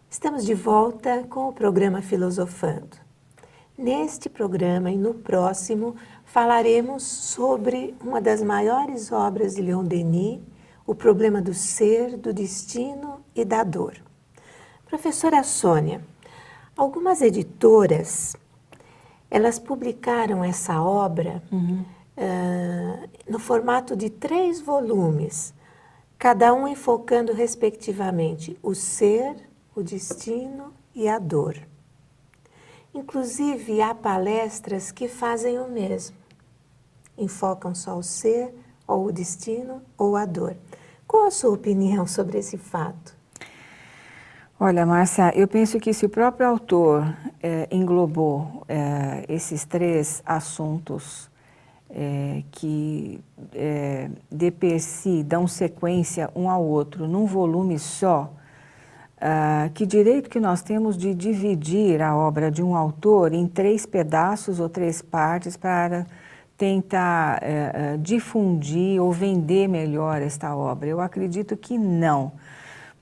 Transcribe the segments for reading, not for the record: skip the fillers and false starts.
Estamos de volta com o programa Filosofando. Neste programa e no próximo falaremos sobre uma das maiores obras de Leon Denis, O Problema do Ser, do Destino e da Dor. Professora Sônia, algumas editoras, elas publicaram essa obra no formato de 3 volumes, cada um enfocando respectivamente o ser, o destino e a dor. Inclusive, há palestras que fazem o mesmo. Enfocam só o ser, ou o destino, ou a dor. Qual a sua opinião sobre esse fato? Olha, Márcia, eu penso que se o próprio autor englobou esses 3 assuntos que de per si dão sequência um ao outro num volume só, que direito que nós temos de dividir a obra de um autor em 3 pedaços ou 3 partes para tentar difundir ou vender melhor esta obra? Eu acredito que não,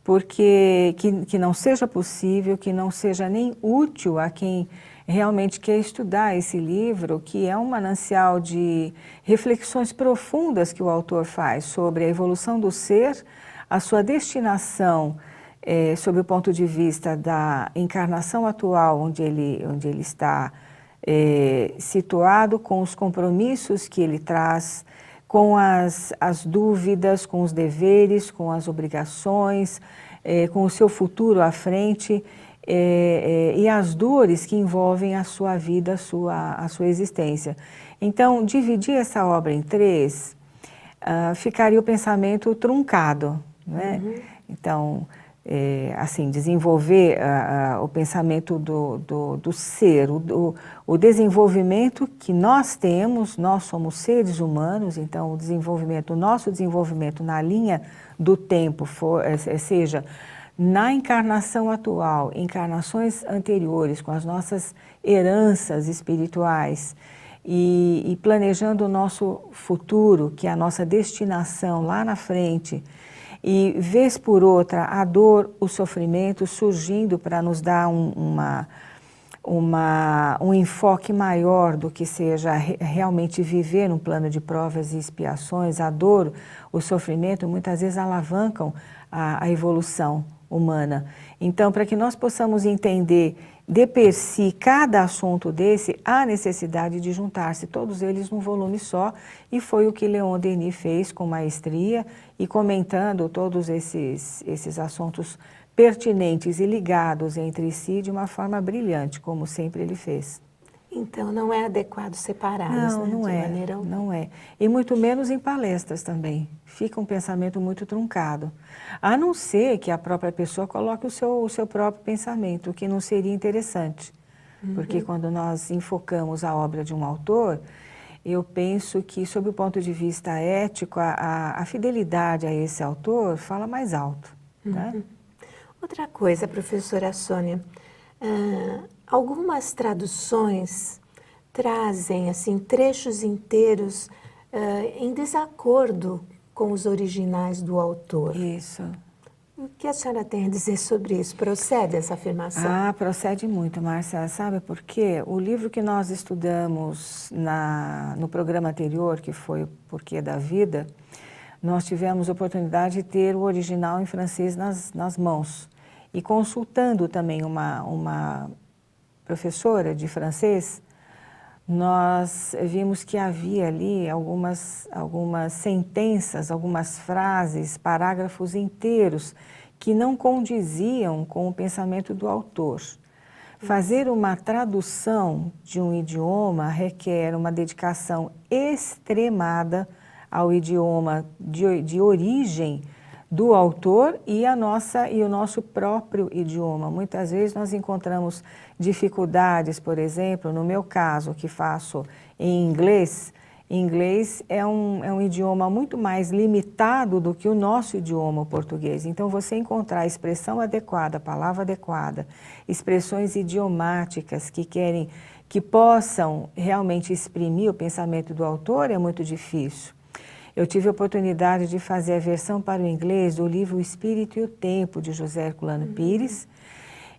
porque que não seja possível, que não seja nem útil a quem realmente quer estudar esse livro, que é um manancial de reflexões profundas que o autor faz sobre a evolução do ser, a sua destinação, sob o ponto de vista da encarnação atual, onde ele está situado, com os compromissos que ele traz, com as dúvidas, com os deveres, com as obrigações, com o seu futuro à frente, e as dores que envolvem a sua vida, a sua existência. Então, dividir essa obra em 3, ficaria o pensamento truncado, né? Então, assim, desenvolver o pensamento do ser, o desenvolvimento que nós temos, nós somos seres humanos, então o nosso desenvolvimento na linha do tempo, seja na encarnação atual, encarnações anteriores, com as nossas heranças espirituais, e planejando o nosso futuro, que é a nossa destinação lá na frente, e vez por outra a dor, o sofrimento surgindo para nos dar um enfoque maior do que seja realmente viver num plano de provas e expiações. A dor, o sofrimento muitas vezes alavancam a evolução humana. Então, para que nós possamos entender de per si cada assunto desse, há necessidade de juntar-se todos eles num volume só, e foi o que Leon Denis fez com maestria, e comentando todos esses assuntos pertinentes e ligados entre si de uma forma brilhante, como sempre ele fez. Então, não é adequado separá-los, né? Não é, maneira... não é. E muito menos em palestras também. Fica um pensamento muito truncado. A não ser que a própria pessoa coloque o seu próprio pensamento, o que não seria interessante. Porque quando nós enfocamos a obra de um autor, eu penso que, sob o ponto de vista ético, a fidelidade a esse autor fala mais alto, né? Outra coisa, professora Sônia, algumas traduções trazem assim trechos inteiros em desacordo com os originais do autor. Isso. O que a senhora tem a dizer sobre isso? Procede essa afirmação? Procede muito, Márcia. Sabe por quê? O livro que nós estudamos no programa anterior, que foi O Porquê da Vida, nós tivemos a oportunidade de ter o original em francês nas mãos. E consultando também uma professora de francês, nós vimos que havia ali algumas sentenças, algumas frases, parágrafos inteiros que não condiziam com o pensamento do autor. Fazer uma tradução de um idioma requer uma dedicação extremada ao idioma de origem do autor e o nosso próprio idioma. Muitas vezes nós encontramos dificuldades, por exemplo, no meu caso, que faço em inglês. Inglês é um idioma muito mais limitado do que o nosso idioma, o português. Então, você encontrar a expressão adequada, a palavra adequada, expressões idiomáticas que que possam realmente exprimir o pensamento do autor é muito difícil. Eu tive a oportunidade de fazer a versão para o inglês do livro O Espírito e o Tempo, de José Herculano Pires,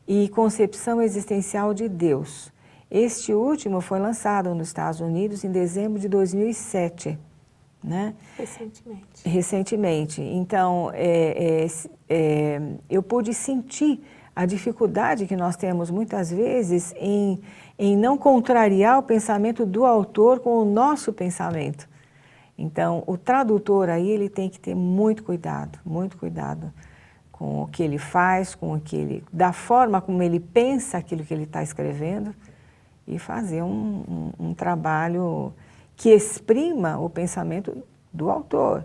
e Concepção Existencial de Deus. Este último foi lançado nos Estados Unidos em dezembro de 2007. Né? Recentemente. Então, eu pude sentir a dificuldade que nós temos muitas vezes em não contrariar o pensamento do autor com o nosso pensamento. Então, o tradutor aí, ele tem que ter muito cuidado com o que ele faz, da forma como ele pensa aquilo que ele está escrevendo e fazer um trabalho que exprima o pensamento do autor.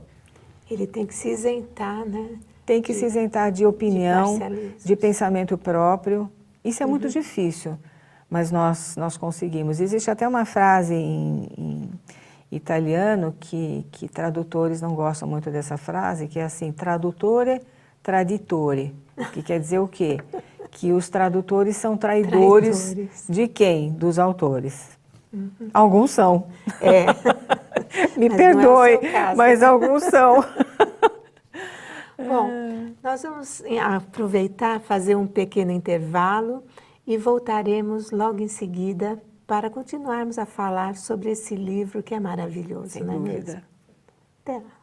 Ele tem que se isentar, né? Tem que se isentar de opinião, de pensamento próprio. Isso é muito difícil, mas nós conseguimos. Existe até uma frase em italiano que tradutores não gostam muito dessa frase, que é assim, tradutore traditore, que quer dizer o quê? Que os tradutores são traidores de quem? Dos autores. Alguns são. Me perdoe, mas alguns são. Bom, nós vamos aproveitar, fazer um pequeno intervalo e voltaremos logo em seguida para continuarmos a falar sobre esse livro que é maravilhoso, Sem não é dúvida. mesmo? Até lá.